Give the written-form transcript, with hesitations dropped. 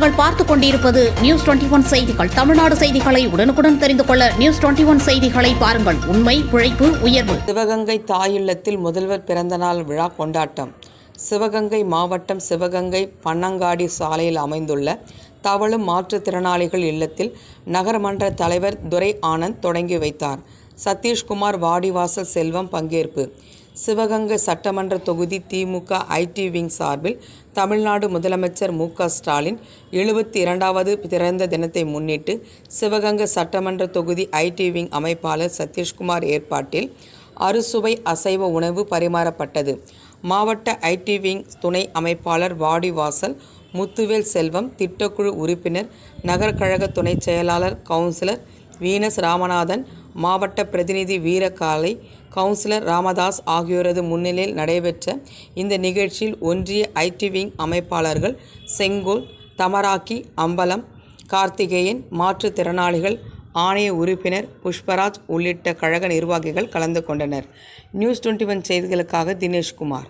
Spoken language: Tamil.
நீங்கள் பார்த்துக் கொண்டிருப்பது நியூஸ் 21 செய்திகள். தமிழ்நாடு செய்திகளை உடனுக்குடன் தெரிந்து கொள்ள நியூஸ் 21 செய்திகளை பாருங்கள். உண்மை, உழைப்பு, உயர்வு. சிவகங்கை தாயில்லத்தில் முதல்வர் பிறந்தநாள் விழா கொண்டாட்டம். சிவகங்கை மாவட்டம் சிவகங்கை பன்னங்காடி சாலையில் அமைந்துள்ள தவழும் மாற்றுத்திறனாளிகள் இல்லத்தில் நகரமன்ற தலைவர் துரை ஆனந்த் தொடங்கி வைத்தார். சதீஷ்குமார், வாடிவாசல் செல்வம் பங்கேற்பு. சிவகங்கை சட்டமன்ற தொகுதி திமுக ஐடி விங் சார்பில் தமிழ்நாடு முதலமைச்சர் மு.க. ஸ்டாலின் 72வது பிறந்த தினத்தை முன்னிட்டு சிவகங்கை சட்டமன்ற தொகுதி ஐடி விங் அமைப்பாளர் சதீஷ்குமார் ஏற்பாட்டில் அறுசுவை அசைவ உணவு பரிமாறப்பட்டது. மாவட்ட ஐடி விங் துணை அமைப்பாளர் வாடிவாசல் முத்துவேல் செல்வம், திட்டக்குழு உறுப்பினர், நகரக்கழக துணை செயலாளர் கவுன்சிலர் வீனஸ் ராமநாதன், மாவட்ட பிரதிநிதி வீரகாலை, கவுன்சிலர் ராமதாஸ் ஆகியோரது முன்னிலையில் நடைபெற்ற இந்த நிகழ்ச்சியில் ஒன்றிய ஐடி விங் அமைப்பாளர்கள் செங்கோல், தமராக்கி, அம்பலம், கார்த்திகேயன், மாற்றுத்திறனாளிகள் ஆணைய உறுப்பினர் புஷ்பராஜ் உள்ளிட்ட கழக நிர்வாகிகள் கலந்து கொண்டனர். நியூஸ் 21 செய்திகளுக்காக தினேஷ்குமார்.